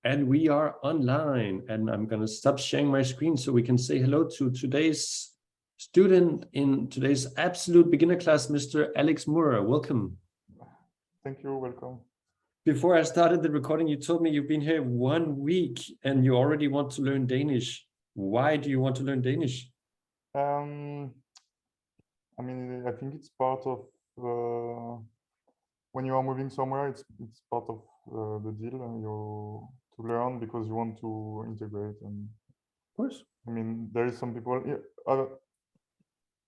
And we are online, and I'm going to stop sharing my screen so we can say hello to today's student in today's absolute beginner class, Mr. Alex Moore. Welcome. Thank you. Welcome. Before I started the recording, you told me you've been here 1 week and you already want to learn Danish. Why do you want to learn Danish? I mean, I think it's part of when you are moving somewhere. It's part of the deal, and you to learn because you want to integrate. And of course, I mean, there is some people.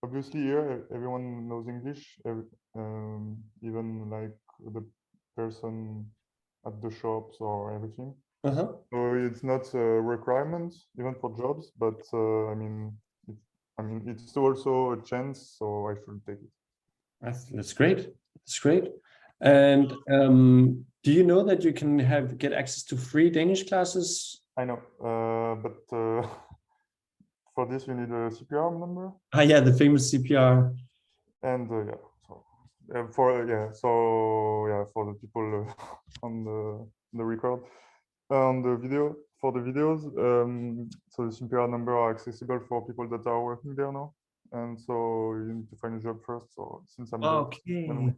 Obviously, here everyone knows English. Even like the person at the shops or everything. So it's not a requirement even for jobs, but I mean, it's also a chance, so I should take it. That's great. That's great. And do you know that you can get access to free Danish classes? I know, but for this you need a CPR number. Ah, yeah, the famous CPR. And yeah, so for the people on the record, on the video, for the videos, so the CPR number are accessible for people that are working there now, and so you need to find a job first. So since I'm okay,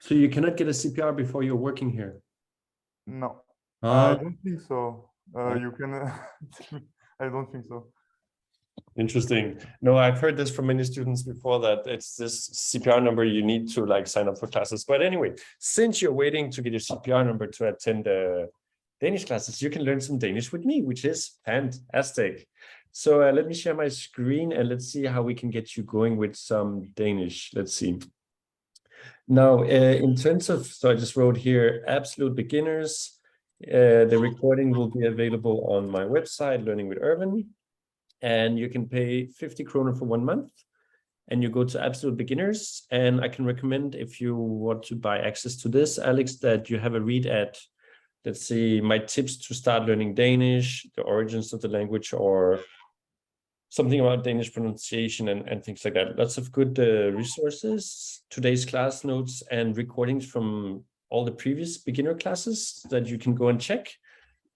so you cannot get a CPR before you're working here? No, I don't think so. You can. I don't think so. Interesting. No, I've heard this from many students before, that it's this CPR number you need to like sign up for classes. But anyway, since you're waiting to get your CPR number to attend the Danish classes, you can learn some Danish with me, which is fantastic. So let me share my screen and let's see how we can get you going with some Danish. Let's see. Now, in terms of, so I just wrote here, absolute beginners. The recording will be available on my website, Learning with Irvin. And you can pay 50 kroner for 1 month, and you go to absolute beginners. And I can recommend, if you want to buy access to this, Alex, that you have a read at, let's see, my tips to start learning Danish, the origins of the language, or something about Danish pronunciation and things like that. Lots of good resources, today's class notes and recordings from all the previous beginner classes that you can go and check.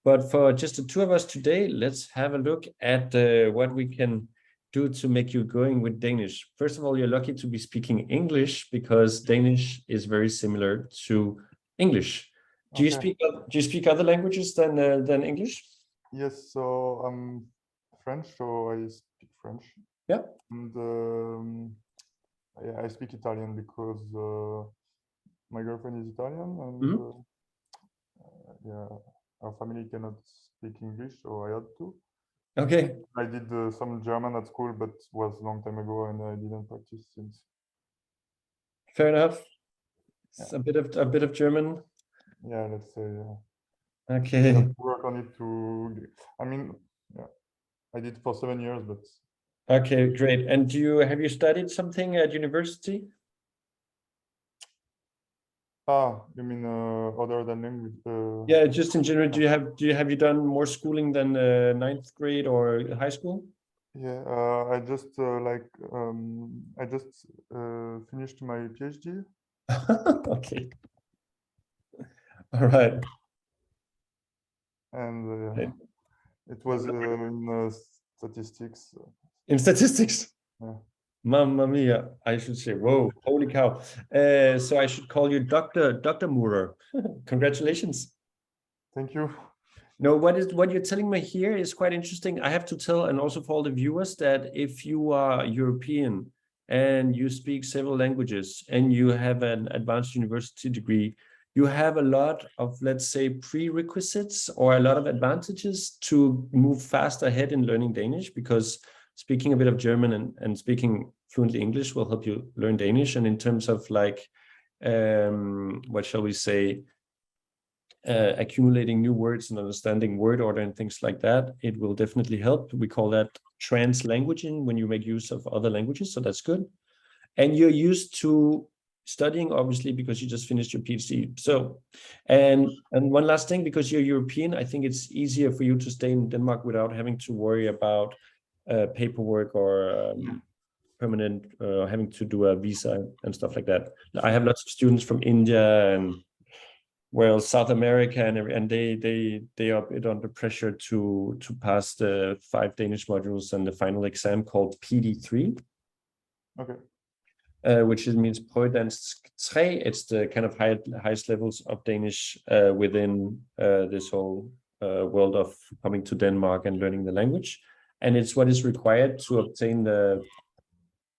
But for just the two of us today, let's have a look at what we can do to make you going with Danish. First of all, you're lucky to be speaking English because Danish is very similar to English. Do you speak other languages than English? Yes, so I'm French, so I speak French. Yeah. And I speak Italian because my girlfriend is Italian, and yeah. Our family cannot speak English, so I had to. Okay. I did some German at school, but was a long time ago, and I didn't practice since. Fair enough. It's a bit of German. Yeah, let's say. Yeah. Okay. I have to work on it to. I mean, yeah, I did for 7 years, but. Okay, great. And have you studied something at university? You mean other than language? Yeah, just in general. Have you done more schooling than 9th grade or high school? Yeah, I just finished my PhD. Okay. All right. And it was in statistics. In statistics. Yeah. Mamma mia! I should say, whoa, holy cow! So I should call you Dr. Moorer. Congratulations. Thank you. No, what you're telling me here is quite interesting. I have to tell, and also for all the viewers, that if you are European and you speak several languages and you have an advanced university degree, you have a lot of, let's say, prerequisites or a lot of advantages to move fast ahead in learning Danish, because speaking a bit of German and speaking fluently English will help you learn Danish. And in terms of like, what shall we say, accumulating new words and understanding word order and things like that, it will definitely help. We call that translanguaging, when you make use of other languages. So that's good. And you're used to studying, obviously, because you just finished your PhD. So, and one last thing, because you're European, I think it's easier for you to stay in Denmark without having to worry about paperwork or permanent, having to do a visa and stuff like that. I have lots of students from India and well, South America and they are a bit under pressure to pass the 5 Danish modules and the final exam called PD3. Okay. Which means Prøvedansk 3. It's the kind of highest levels of Danish within this whole world of coming to Denmark and learning the language. And it's what is required to obtain the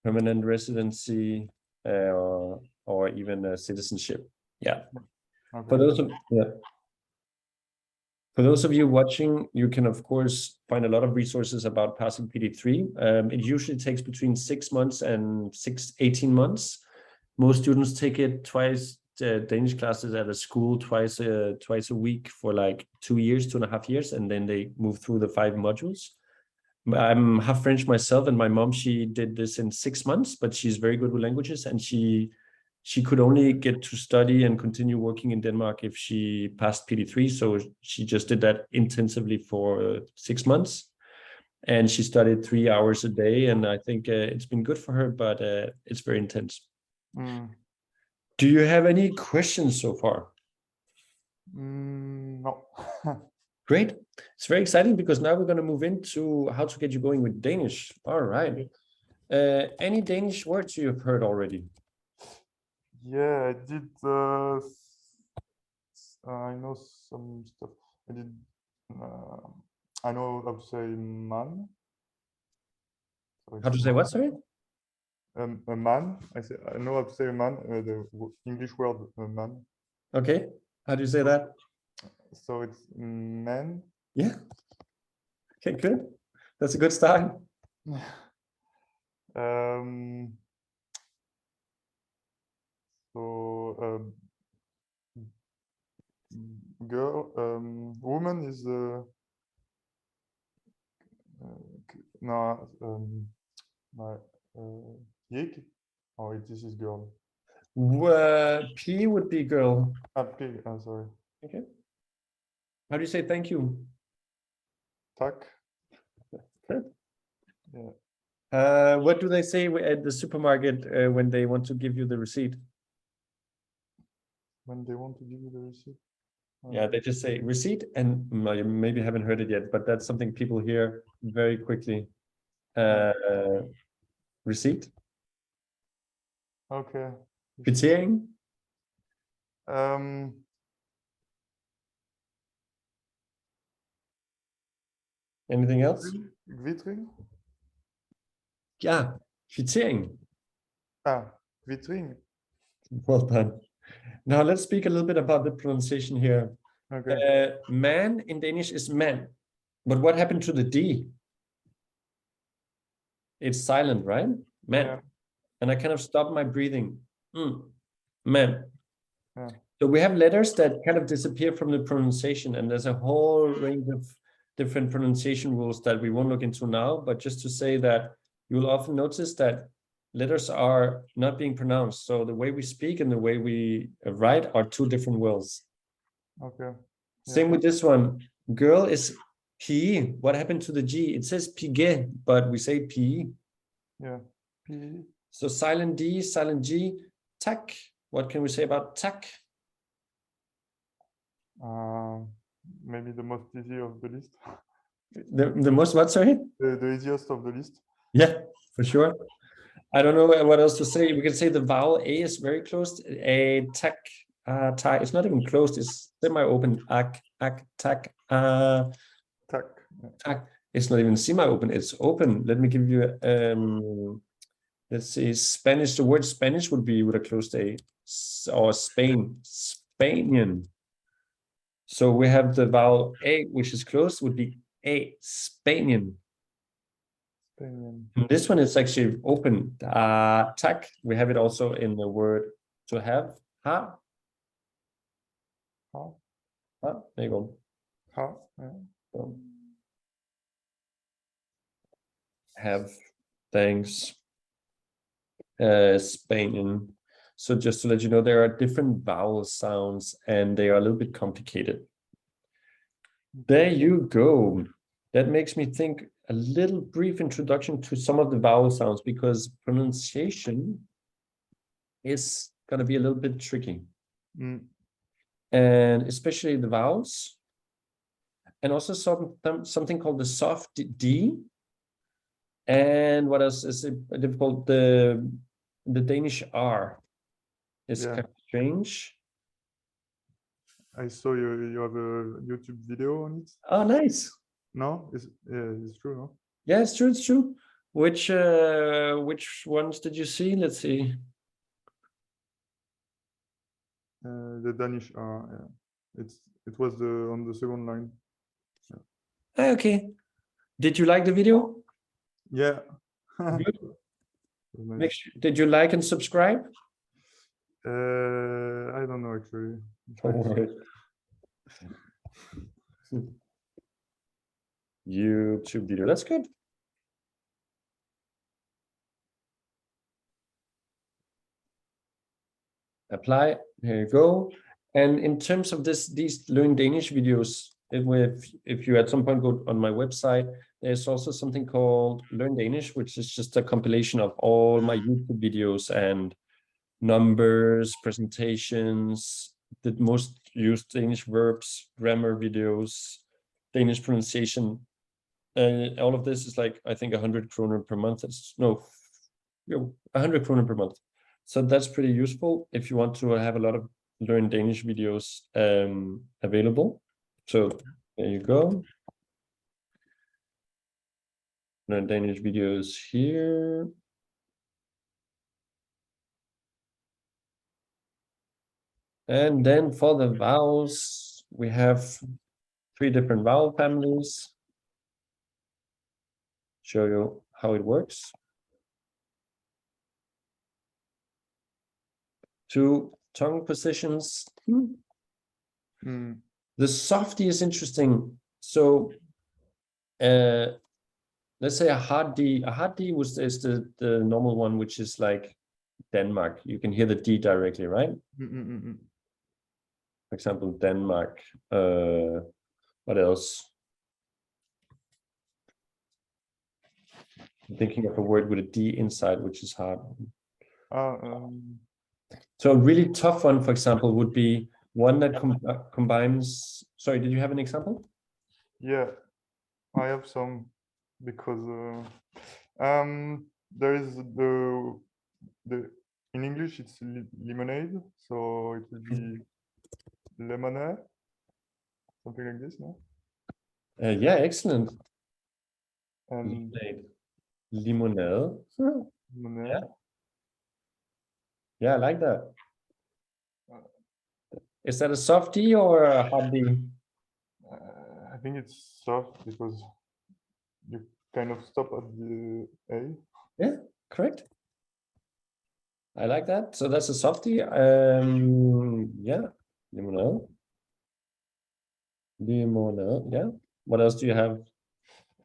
permanent residency or even a citizenship. Yeah. Okay. For those of you watching, you can, of course, find a lot of resources about passing PD3. It usually takes between 6 months and 18 months. Most students take it twice, Danish classes at a school twice a week for like 2 years, 2.5 years, and then they move through the 5 modules. I'm half French myself, and my mom, she did this in 6 months, but she's very good with languages, and she could only get to study and continue working in Denmark if she passed PD3. So she just did that intensively for 6 months. And she studied 3 hours a day. And I think it's been good for her, but it's very intense. Do you have any questions so far? No. Great. It's very exciting because now we're going to move into how to get you going with Danish. All right. Any Danish words you've heard already? Yeah, I did. I know some stuff. I did. I know how to say man. So How to say what, sorry? A man. I know how to say man. The English word man. Okay. How do you say that? So it's man. Yeah. Okay, good. That's a good start. So girl, woman is no yik, or this is girl. P would be girl. P. Sorry. Okay. How do you say thank you? Tak. Good. Yeah. What do they say at the supermarket when they want to give you the receipt? When they want to give you the receipt? Yeah, they just say receipt, and you maybe haven't heard it yet, but that's something people hear very quickly. Receipt. Okay. Kvittering. Anything else? Kvittering. Yeah, kvittering. Kvittering. Well done. Now let's speak a little bit about the pronunciation here. Okay. Man in Danish is man, but what happened to the D? It's silent, right? Man. Yeah. And I kind of stop my breathing. Man. Yeah. So we have letters that kind of disappear from the pronunciation, and there's a whole range of different pronunciation rules that we won't look into now, but just to say that you will often notice that letters are not being pronounced. So the way we speak and the way we write are 2 different words. Okay. Yeah. Same with this one. Girl is P. What happened to the G? It says pige, but we say P. Yeah. P. So silent D, silent G. Tak. What can we say about tak? Maybe the most easy of the list. The most what, sorry? The easiest of the list. Yeah, for sure. I don't know what else to say. We can say the vowel A is very close. A, tak, ta. It's not even closed. It's semi-open. Ak, tak, tak. Tak. It's not even semi-open. It's open. Let me give you let's see, Spanish. The word Spanish would be with a closed A, or Spain, Spanian. So we have the vowel A, which is closed, would be A, Spanian. This one is actually open. Tak. We have it also in the word to have. Ha. Ha. Ha. There you go. Ha. Yeah. So, have. Thanks. Spanian. So just to let you know, there are different vowel sounds and they are a little bit complicated. There you go. That makes me think a little brief introduction to some of the vowel sounds, because pronunciation is going to be a little bit tricky. and especially the vowels, and also something called the soft D. And what else is difficult? The Danish R is kind of strange. I saw you have a YouTube video on it. Oh, nice. No, it's true, no? Yeah, it's true. It's true. Which ones did you see? Let's see. The Danish R. Yeah. It was on the second line. Yeah. Okay. Did you like the video? Yeah. Good. Nice. Did you like and subscribe? I don't know actually. YouTube video. That's good. Apply. Here you go. And in terms of these Learn Danish videos, if you at some point go on my website, there's also something called Learn Danish, which is just a compilation of all my YouTube videos and numbers, presentations, the most used Danish verbs, grammar videos, Danish pronunciation. All of this is like, I think 100 kroner per month. It's 100 kroner per month. So that's pretty useful if you want to have a lot of Learn Danish videos available. So there you go. Learn Danish videos here. And then for the vowels, we have 3 different vowel families. Show you how it works. 2 tongue positions. The softy is interesting. So let's say a hard D. A hard D is the normal one, which is like Denmark. You can hear the D directly, right? For example, Denmark. What else? I'm thinking of a word with a D inside, which is hard. So a really tough one, for example, would be one that combines. Sorry, did you have an example? Yeah, I have some, because there is the in English it's lemonade, so it would be lemonade, something like this, no? Yeah, excellent. And Limonade. lemonade. Yeah. Yeah, I like that. Is that a soft D or a hard D? I think it's soft because you kind of stop at the A. Yeah, correct. I like that. So that's a softie. Yeah, limonade. Limonade. Yeah. What else do you have?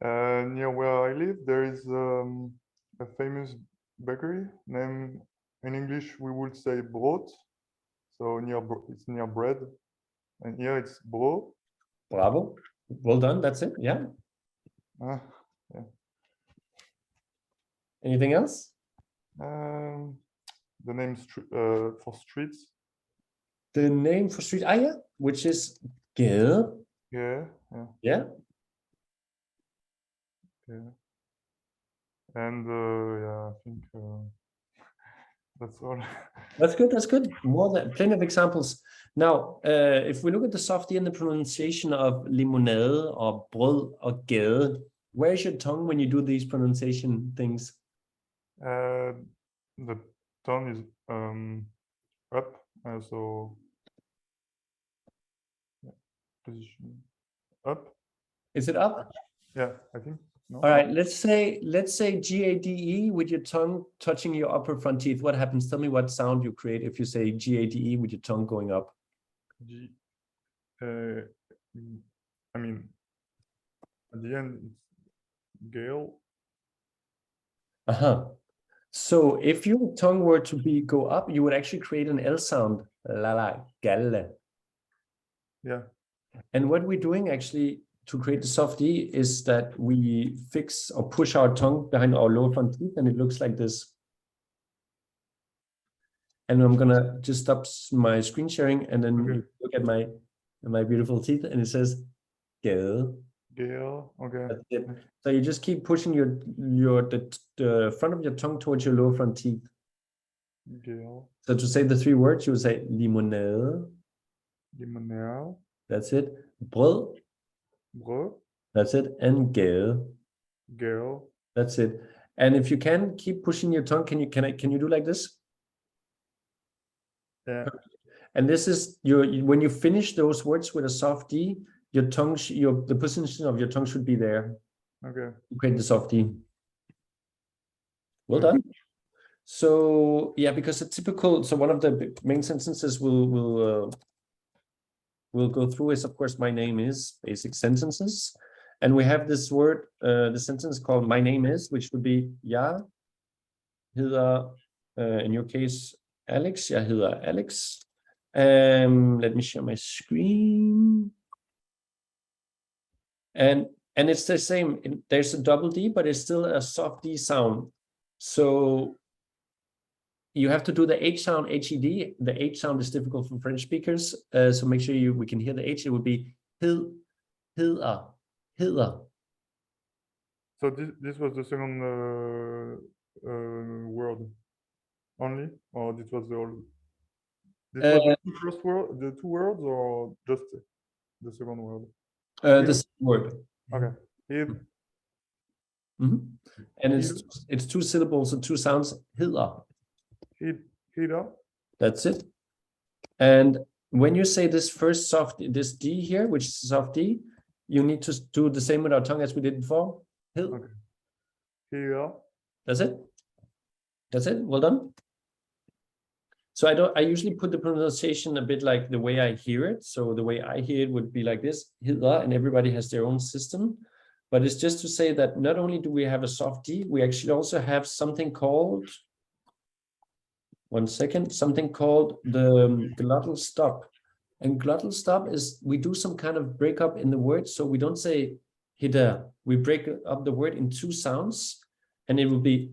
Near where I live, there is a famous bakery named, in English we would say brood. So it's near bread, and here it's bro. Bravo. Well done. That's it. Yeah. Yeah. Anything else? The name for streets. The name for street. Ah, yeah. Which is Gade. Yeah. Yeah. And yeah, I think that's all. That's good. That's good. More than plenty of examples. Now, if we look at the softie and the pronunciation of limonade or brød or gade, where's your tongue when you do these pronunciation things? The tongue is up, so position up. Is it up? Yeah, I think. No? All right. Let's say GADE with your tongue touching your upper front teeth. What happens? Tell me what sound you create if you say GADE with your tongue going up. I mean, at the end it's gale. So if your tongue were to go up, you would actually create an L sound. La galle. Yeah. And what we're doing actually to create the soft E is that we fix or push our tongue behind our lower front teeth, and it looks like this. And I'm gonna just stop my screen sharing, and then Okay. you look at my beautiful teeth, and it says gade. Gale. Okay. That's it. So you just keep pushing the front of your tongue towards your lower front teeth. Gale. So to say the three words, you would say limonade. Limonade. That's it. Brød. Brød. That's it. And gade. Gale. That's it. And if you can keep pushing your tongue, can you do like this? Yeah. And this is when you finish those words with a soft D, your tongue, the position of your tongue should be there. Okay. You create the soft D. Well done. So yeah, because so one of the main sentences we'll go through is, of course, my name is, basic sentences. And we have this word, the sentence called my name is, which would be jeg hedder, in your case, Alex. Jeg hedder Alex. Let me share my screen. And it's the same. There's a double D, but it's still a soft D sound. So you have to do the H sound, H-E-D. The H sound is difficult for French speakers. So make sure we can hear the H. It would be hedder. So this was the second word only, or this was the old? This was the first word, the two words, or just the second word? The second word. Okay. And it's two syllables and two sounds. Hedder. Hedder. That's it. And when you say this first this D here, which is soft D, you need to do the same with our tongue as we did before. Okay. Hedder. That's it. That's it. Well done. So I usually put the pronunciation a bit like the way I hear it. So the way I hear it would be like this, hedder, and everybody has their own system. But it's just to say that not only do we have a soft D, we actually also have something called, something called the glottal stop. And glottal stop is we do some kind of breakup in the word. So we don't say hedder. We break up the word in two sounds, and it will be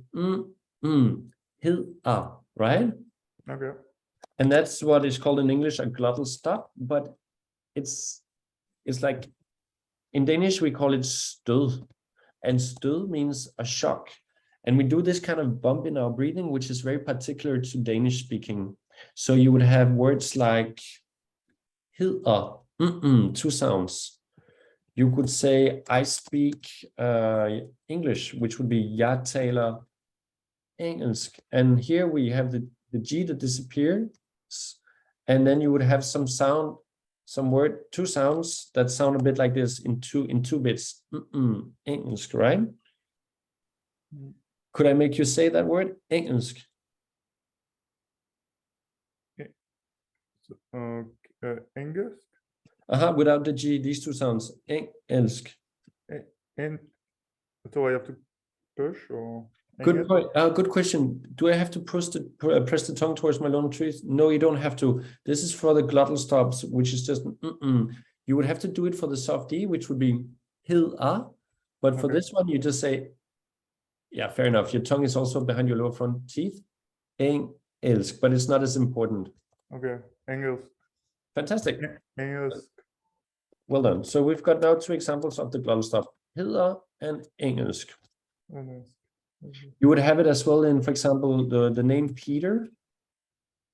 hedder, right? Okay. And that's what is called in English a glottal stop, but it's like in Danish we call it stød, and stød means a shock. And we do this kind of bump in our breathing, which is very particular to Danish speaking. So you would have words like hedder, two sounds. You could say I speak English, which would be jeg taler engelsk. And here we have the G that disappears, and then you would have two sounds that sound a bit like this in two bits. Engelsk, right? Could I make you say that word? Engelsk. Engelsk? Without the G, these two sounds. Engelsk. And so I have to push, or? Good point. Good question. Do I have to press the tongue towards my lower teeth? No, you don't have to. This is for the glottal stops, which is just You would have to do it for the soft D, which would be hedder. But for this one, you just say, yeah, fair enough. Your tongue is also behind your lower front teeth. Engelsk, but it's not as important. Okay. Engelsk. Fantastic. Engelsk. Well done. So we've got now two examples of the glottal stop, hedder and engelsk. You would have it as well in, for example, the name Peter.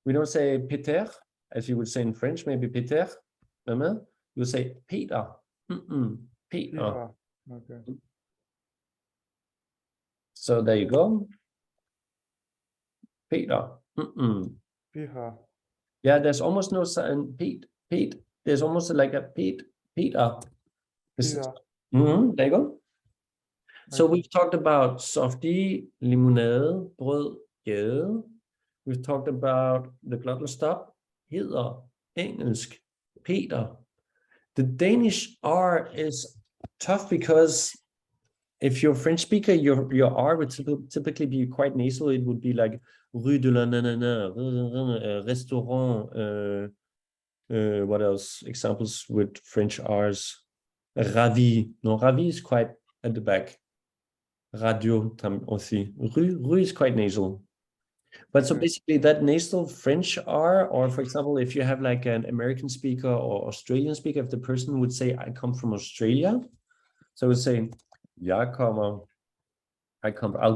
We don't say Peter, as you would say in French, maybe Peter. You say Peter. Peter. Okay. So there you go. Peter. Peter. Yeah, there's almost no sound. Pete. There's almost like a Peter. Peter. There you go. So we've talked about soft D, limonade, brød, gade. We've talked about the glottal stop, hedder, engelsk, Peter. The Danish R is tough because if you're a French speaker, your R would typically be quite nasal. It would be like rue de la nanana, restaurant. What else? Examples with French R's. Ravi. No, ravi is quite at the back. Radio aussi. Rue is quite nasal. But so basically that nasal French R, or for example, if you have like an American speaker or Australian speaker, if the person would say, I come from Australia, so I would say, I'll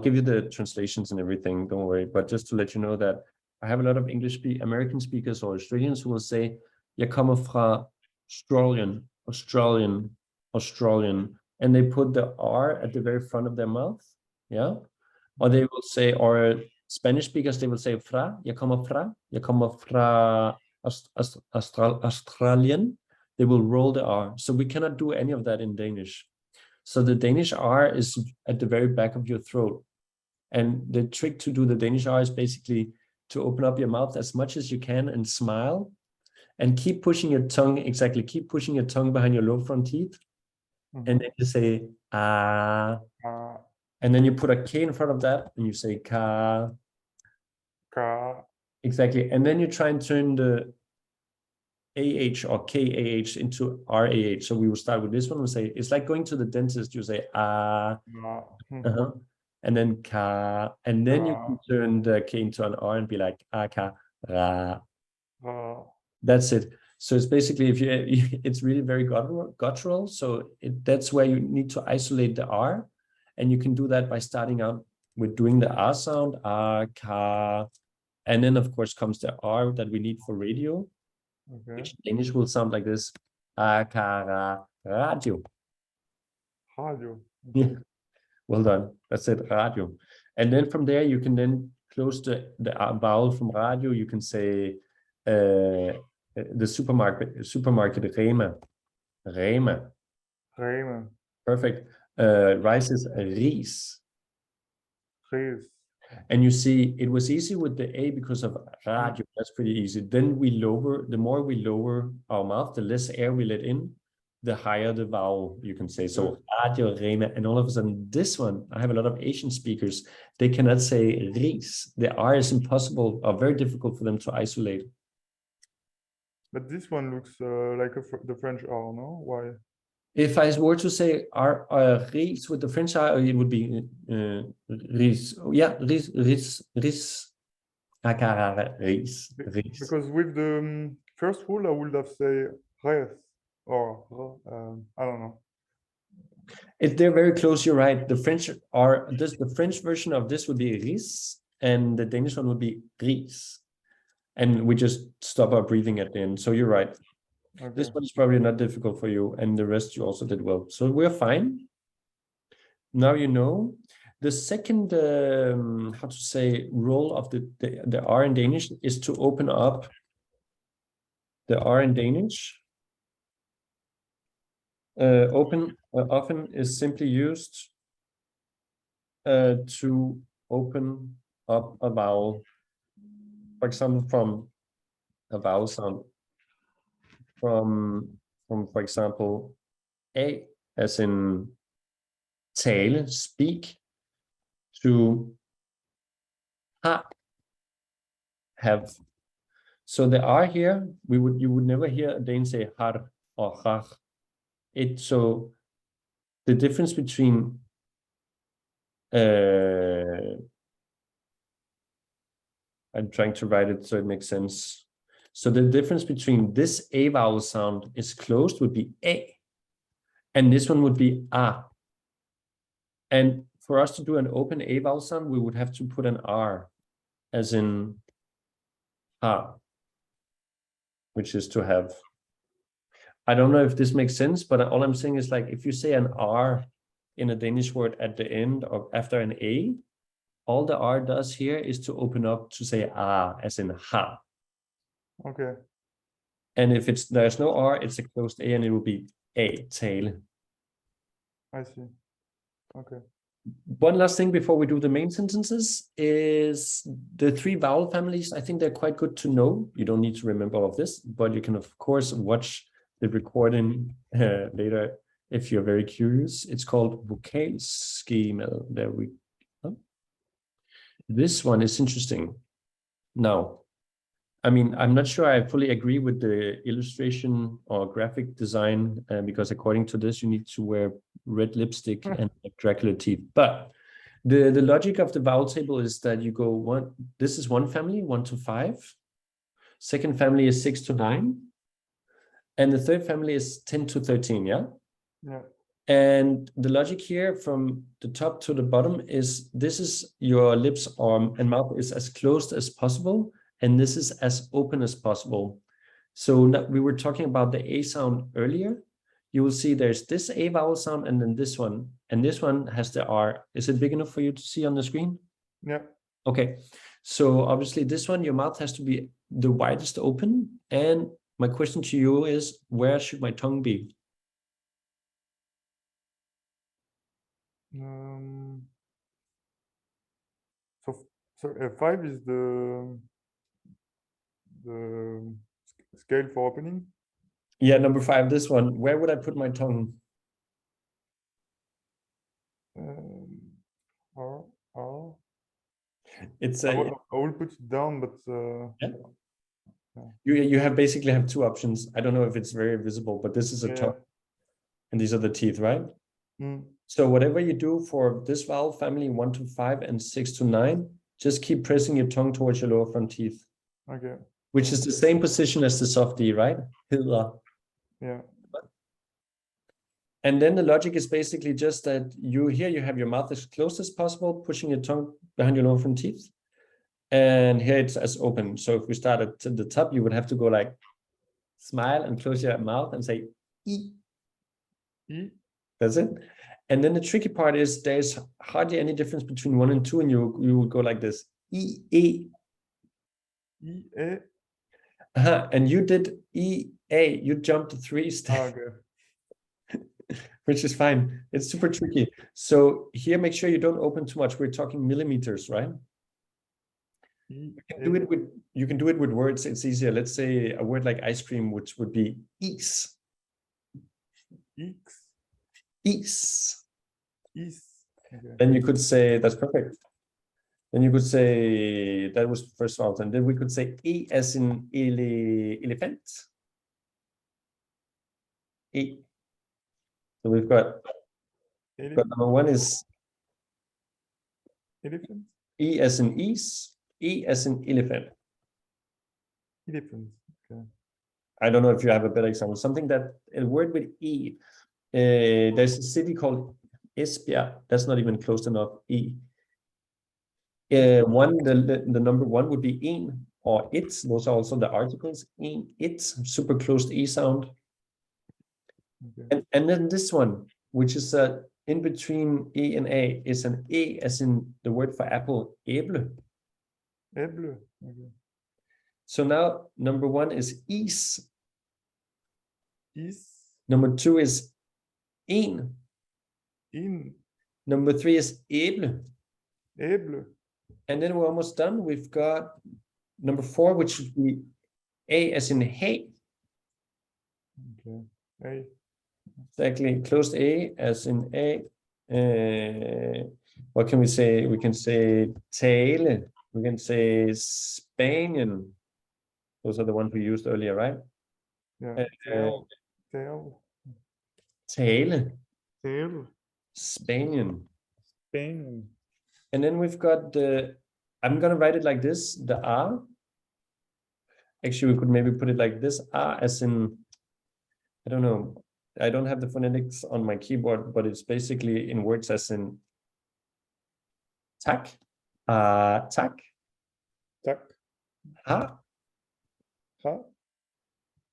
give you the translations and everything, don't worry. But just to let you know that I have a lot of American speakers or Australians who will say, jeg kommer fra Australian. And they put the R at the very front of their mouth. Yeah. Or they will say, or Spanish speakers, they will say, jeg kommer fra Australian. They will roll the R. So we cannot do any of that in Danish. So the Danish R is at the very back of your throat. And the trick to do the Danish R is basically to open up your mouth as much as you can and smile and keep pushing your tongue, keep pushing your tongue behind your lower front teeth. And then you say, ah. And then you put a K in front of that and you say, ka. Ka. Exactly. And then you try and turn the AH or KAH into RAH. So we will start with this one. We'll say, it's like going to the dentist. You say, ah. And then ka. And then you can turn the K into an R and be like, ka, ra. That's it. So it's basically, it's really very guttural. So that's where you need to isolate the R. And you can do that by starting out with doing the R sound, ka. And then, of course, comes the R that we need for radio, which in English will sound like this, ka, radio. Radio. Yeah. Well done. That's it, radio. And then from there, you can then close the vowel from radio. You can say the supermarket, Rema. Perfect. Rice is ris. And you see, it was easy with the A because of radio. That's pretty easy. Then the more we lower our mouth, the less air we let in, the higher the vowel, you can say. So radio, Rema, and all of a sudden, this one, I have a lot of Asian speakers, they cannot say ris. The R is impossible or very difficult for them to isolate. But this one looks like the French R, no? Why? If I were to say ris with the French R, it would be ris. Yeah, ris. Ris. Because with the first rule, I would have said res or I don't know. If they're very close, you're right. The French are the French version of this would be ris, and the Danish one would be ris. And we just stop our breathing at the end. So you're right. Okay. This one is probably not difficult for you, and the rest you also did well. So we're fine. Now you know. The second, how to say, role of the R in Danish is to open up the R in Danish. Often is simply used to open up a vowel. For example, from a vowel sound from for example, A as in tale, speak, to ha, have. So the R here, you would never hear a Dane say har or har. So the difference between I'm trying to write it so it makes sense. So the difference between this A vowel sound is closed would be A, and this one would be A. And for us to do an open A vowel sound, we would have to put an R, as in ha, which is to have. I don't know if this makes sense, but all I'm saying is, like, if you say an R in a Danish word at the end or after an A, all the R does here is to open up to say ah, as in ha. Okay. And if there's no R, it's a closed A, and it will be a tail. I see. Okay. One last thing before we do the main sentences is the 3 vowel families. I think they're quite good to know. You don't need to remember all of this, but you can, of course, watch the recording later if you're very curious. It's called vokalskema. There we go. This one is interesting. Now, I mean, I'm not sure I fully agree with the illustration or graphic design because according to this, you need to wear red lipstick and Dracula teeth. But The logic of the vowel table is that you go one, this is one family, 1 to 5. Second family is 6 to 9. And the third family is 10 to 13, yeah? Yeah. And the logic here from the top to the bottom is this is your lips, arm, and mouth is as closed as possible, and this is as open as possible. So we were talking about the A sound earlier. You will see there's this A vowel sound and then this one. And this one has the R. Is it big enough for you to see on the screen? Yeah. Okay. So obviously this one, your mouth has to be the widest open. And my question to you is, where should my tongue be? So 5 is the scale for opening. Yeah, number 5, this one. Where would I put my tongue? R. It's I a will put it down, but yeah. You have basically have two options. I don't know if it's very visible, but this is a tongue, and these are the teeth, right? So whatever you do for this vowel family 1 to 5 and 6 to 9, just keep pressing your tongue towards your lower front teeth. Okay. Which is the same position as the soft D, right? Yeah. And then the logic is basically just that you have your mouth as close as possible, pushing your tongue behind your lower front teeth. And here it's as open. So if we start at the top, you would have to go like smile and close your mouth and say E. E. That's it. And then the tricky part is there's hardly any difference between 1 and 2, and you would go like this. E, E. E, A. And you did E, A. You jumped 3 steps. Okay. Which is fine. It's super tricky. So here, make sure you don't open too much. We're talking millimeters, right? You can do it with words. It's easier. Let's say a word like ice cream, which would be ease. Ease. Okay. Then you could say that's perfect. Then you could say that was first round, and then we could say E as in elephant. E. So we've got number 1 is elephant. E as in ease. E as in elephant. Elephant. Okay. I don't know if you have a better example. Something that a word with E. There's a city called Esbjerg. That's not even close enough. E. The number 1 would be in or it's. Those are also the articles. In, it's, super closed E sound. Okay. And then this one, which is in between E and A, is an E as in the word for apple, æble. Æble. Okay. So now number 1 is is. Is. Number 2 is in. In. Number 3 is æble. Æble. And then we're almost done. We've got number 4, which should be A as in hay. Okay. A. Exactly. Closed A as in A. What can we say? We can say tale. We can say Spanian. Those are the ones we used earlier, right? Yeah. Tail. Tale. Spanian. And then we've got I'm going to write it like this, the R. Actually, we could maybe put it like this, R as in, I don't know. I don't have the phonetics on my keyboard, but it's basically in words as in tak, tak, ha.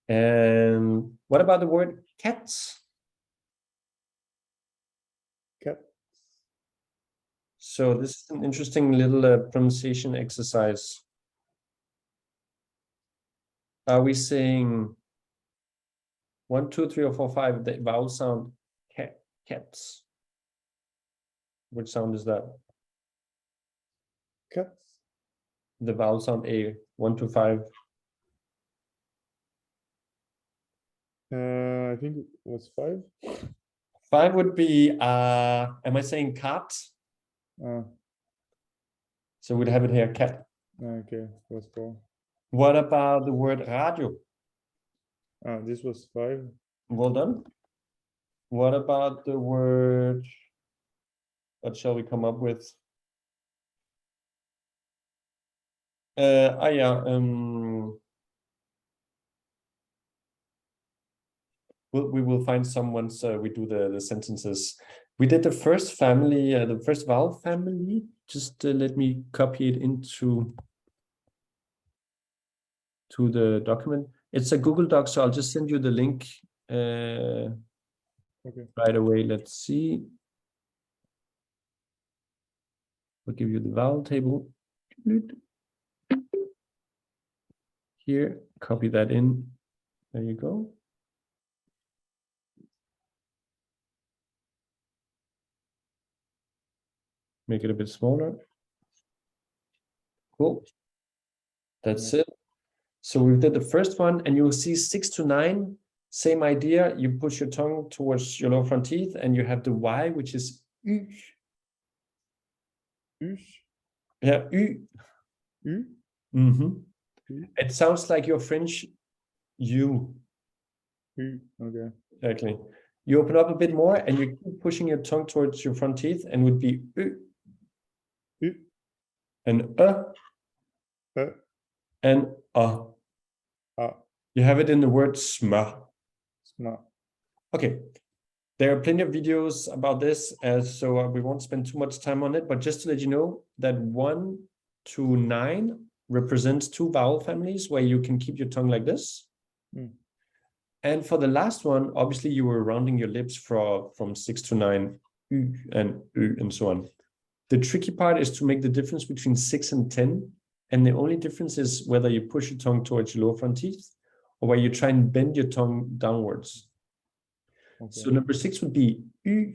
And what about the word cats? Cat. So this is an interesting little pronunciation exercise. Are we saying 1, 2, 3, or 4, 5, the vowel sound cats? Which sound is that? Cats. The vowel sound A, 1 to 5. I think it was 5. 5 would be, am I saying cat? So we'd have it here, cat. Okay, was 4. What about the word radio? This was 5. Well done. What about the word What shall we come up with? Yeah. We will find some once we do the sentences. We did the first family, the first vowel family. Just let me copy it into the document. It's a Google Doc, so I'll just send you the link right away. Let's see. We'll give you the vowel table. Here, copy that in. There you go. Make it a bit smaller. Cool. That's it. So we did the first one, and you'll see 6 to 9. Same idea. You push your tongue towards your lower front teeth, and you have the Y, which is U. Yeah, U. It sounds like your French U. Okay. Exactly. You open up a bit more, and you keep pushing your tongue towards your front teeth, and would be U. And and You have it in the word smør. Okay. There are plenty of videos about this, so we won't spend too much time on it, but just to let you know that 1 to 9 represents 2 vowel families where you can keep your tongue like this. And for the last one, obviously you were rounding your lips from 6 to 9, and so on. The tricky part is to make the difference between 6 and 10. And the only difference is whether you push your tongue towards your lower front teeth or where you try and bend your tongue downwards. Okay. So number 6 would be U,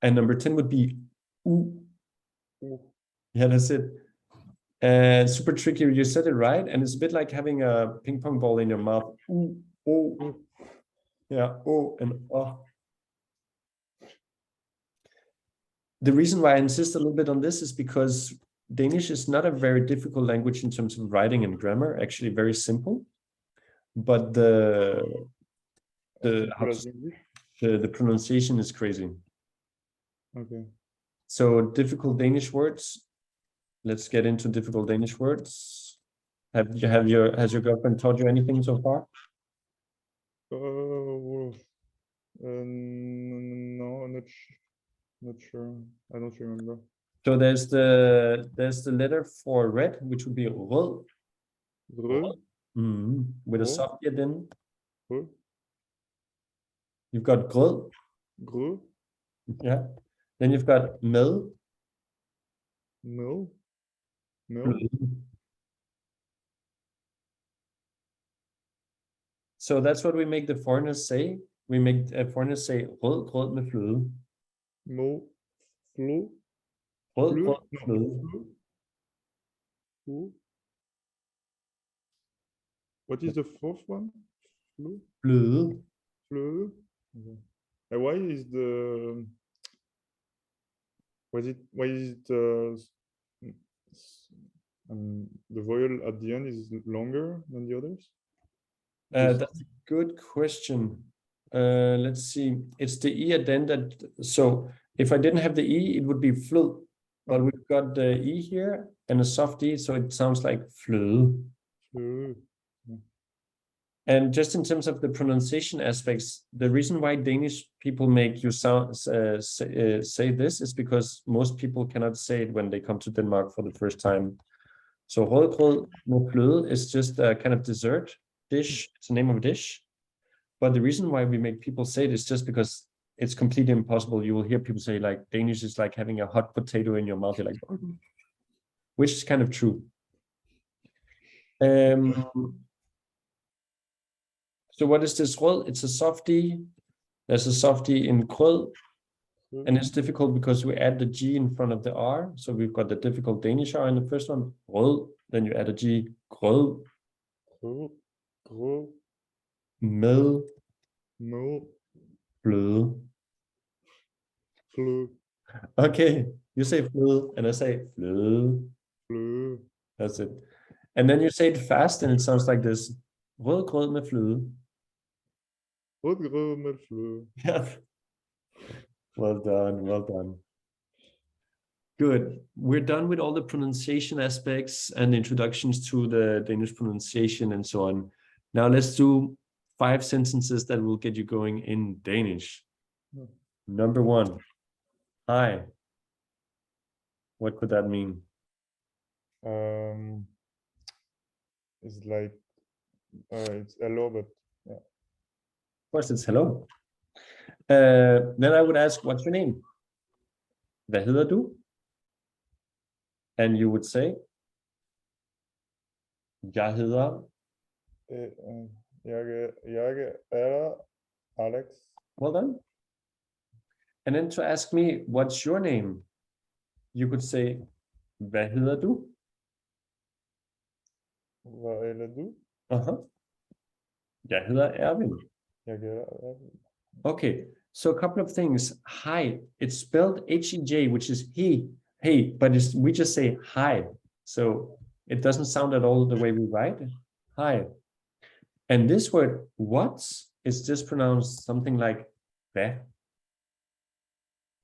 and number 10 would be U. Yeah, that's it. Super tricky. You said it right, and it's a bit like having a ping pong ball in your mouth. U, O. Yeah, O and O. The reason why I insist a little bit on this is because Danish is not a very difficult language in terms of writing and grammar, actually very simple. But the pronunciation is crazy. Okay. So difficult Danish words. Let's get into difficult Danish words. Has your girlfriend taught you anything so far? No, not sure. I don't remember. So there's the letter for red, which would be rød. With a soft yet in. You've got grød. Yeah. Then you've got med. So that's what we make the foreigners say. We make foreigners say rød grød med fløde. Rød grød med fløde. What is the fourth one? Fløde. Okay. And why is the vowel at the end is longer than the others? That's a good question. Let's see. It's the E at the end. So if I didn't have the E, it would be flød. But we've got the E here and a soft E, so it sounds like fløde. And just in terms of the pronunciation aspects, the reason why Danish people make you say this is because most people cannot say it when they come to Denmark for the first time. So rødgrød med fløde is just a kind of dessert dish. It's the name of a dish. But the reason why we make people say it is just because it's completely impossible. You will hear people say like Danish is like having a hot potato in your mouth. You're like, which is kind of true. So what is this rød? It's a softie. There's a softie in krød. And it's difficult because we add the G in front of the R. So we've got the difficult Danish R in the first one, rød. Then you add a G, grød. Med. Fløde. Okay, you say fløde, and I say fløde. That's it. And then you say it fast, and it sounds like this. Rød grød med fløde. Yeah. Well done, well done. Good. We're done with all the pronunciation aspects and introductions to the Danish pronunciation and so on. Now let's do 5 sentences that will get you going in Danish. Number 1, hi. What could that mean? It's like it's hello, but yeah. Of course, it's hello. Then I would ask, what's your name? Hvad hedder du? And you would say, jeg hedder. Jeg er Alex. Well done. And then to ask me, what's your name? You could say, hvad hedder du? Hvad hedder du? Jeg hedder Erwin. Jeg hedder Erwin. Okay, so a couple of things. Hi, it's spelled H-E-J, which is he, hey, but we just say hi. So it doesn't sound at all the way we write it. Hi. And this word, what, is just pronounced something like hvad.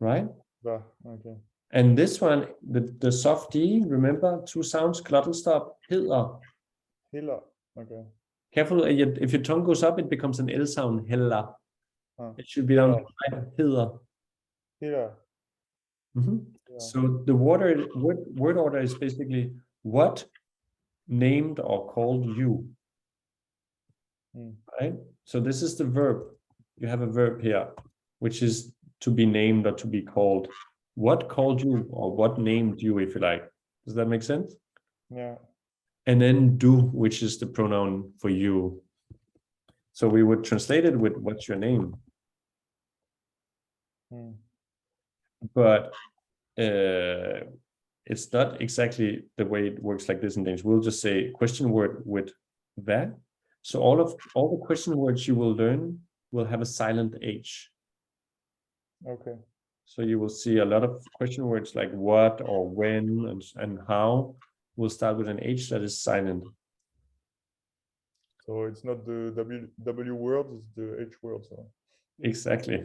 Right? Hvad, okay. And this one, the soft D, remember, 2 sounds, glottal stop, hedder. Hiller, okay. Careful, if your tongue goes up, it becomes an L sound, hella. It should be down right, hedder. Hiller. Yeah. So the word order is basically what named or called you. Right? So this is the verb. You have a verb here, which is to be named or to be called. What called you or what named you, if you like. Does that make sense? Yeah. And then du, which is the pronoun for you. So we would translate it with what's your name. But it's not exactly the way it works like this in Danish. We'll just say question word with hvad. So all the question words you will learn will have a silent H. Okay. So you will see a lot of question words like what or when and how will start with an H that is silent. So it's not the W word, it's the H word. So. Exactly.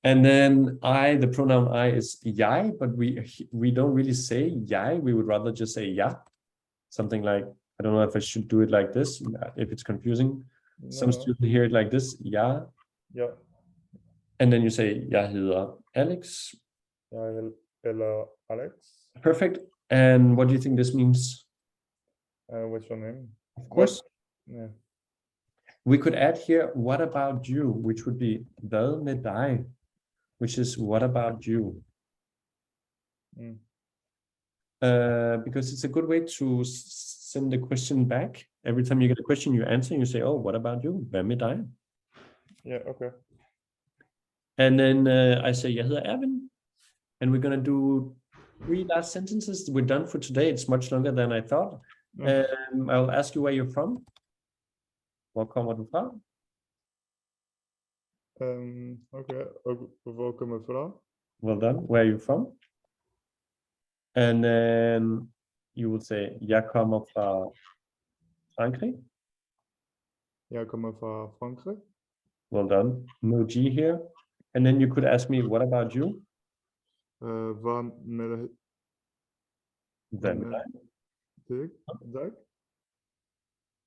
And then the pronoun I is jeg, but we don't really say jeg. We would rather just say ja. Something like, I don't know if I should do it like this, if it's confusing. No. Some students hear it like this, ja. Yeah. And then you say, jeg hedder Alex. Eller Alex. Perfect. And what do you think this means? What's your name? Of course. Yeah. We could add here, what about you? Which would be hvad med dig? Which is what about you? Because it's a good way to send the question back. Every time you get a question, you answer, you say, oh, what about you? Hvad med dig? Yeah, okay. And then I say, jeg hedder Erwin. And we're going to do 3 last sentences. We're done for today. It's much longer than I thought. I'll ask you where you're from. Hvor kommer du fra? Okay, hvor kommer du fra? Well done. Where are you from? And then you would say, jeg kommer fra Frankrig. Jeg kommer fra Frankrig. Well done. No G here. And then you could ask me, what about you? Hvad med dig?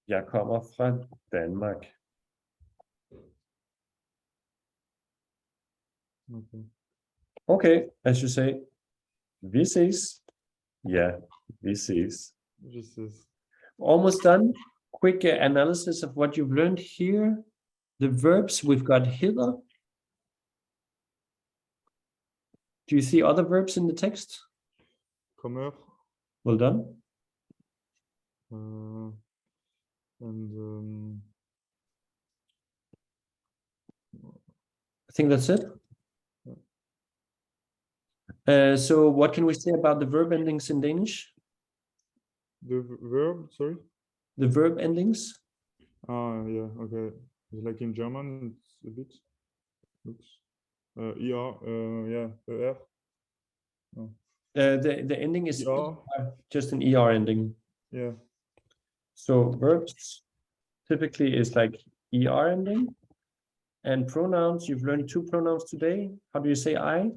Jeg kommer fra Danmark. Okay, as you say, vi ses. Yeah, vi ses. Vi ses. Almost done. Quick analysis of what you've learned here. The verbs, we've got hither. Do you see other verbs in the text? Kommer. Well done. And I think that's it. So what can we say about the verb endings in Danish? The verb, sorry? The verb endings? Yeah, okay. Like in German, it's a bit. Oops. Yeah, ER. No. The ending is ER, just an ER ending. Yeah. So verbs typically is like ER ending. And pronouns, you've learned 2 pronouns today. How do you say I?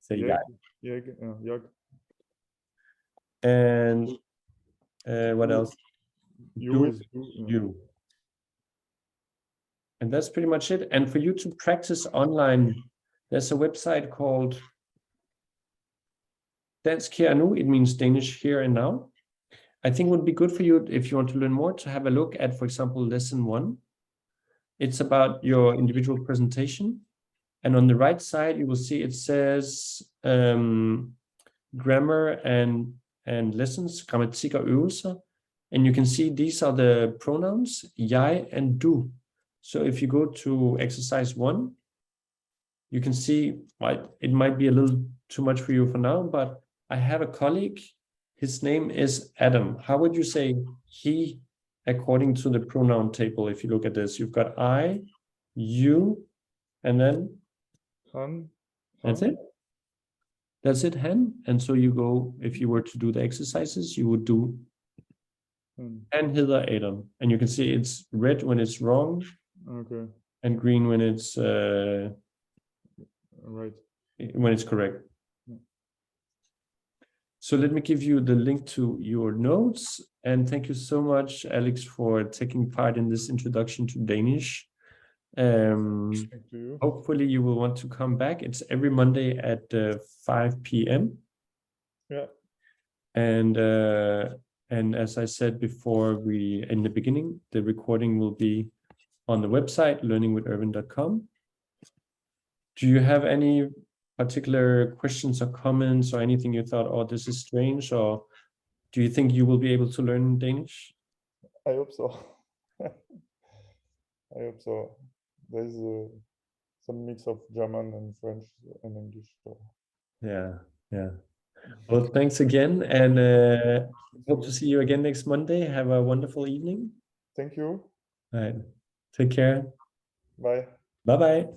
Say yeah. Jag. And what else? You is you. You. And that's pretty much it. And for you to practice online, there's a website called Dansk her og nu. It means Danish here and now. I think it would be good for you if you want to learn more to have a look at, for example, lesson 1. It's about your individual presentation. And on the right side, you will see it says grammar and lessons, grammatik og øvelser. And you can see these are the pronouns, jeg and du. So if you go to exercise 1, you can see it might be a little too much for you for now, but I have a colleague. His name is Adam. How would you say he according to the pronoun table? If you look at this, you've got I, you, and then Han. That's it. That's it, Han. And so you go, if you were to do the exercises, you would do Han hedder Adam. And you can see it's red when it's wrong. Okay. And green when it's right. When it's correct. So let me give you the link to your notes. And thank you so much, Alex, for taking part in this introduction to Danish. Thank you. Hopefully you will want to come back. It's every Monday at 5 p.m. Yeah. And as I said before, in the beginning, the recording will be on the website, learningwithirvin.com. Do you have any particular questions or comments or anything you thought, oh, this is strange? Or do you think you will be able to learn Danish? I hope so. I hope so. There's some mix of German and French and English. So. Yeah. Well, thanks again. And hope to see you again next Monday. Have a wonderful evening. Thank you. All right. Take care. Bye. Bye-bye.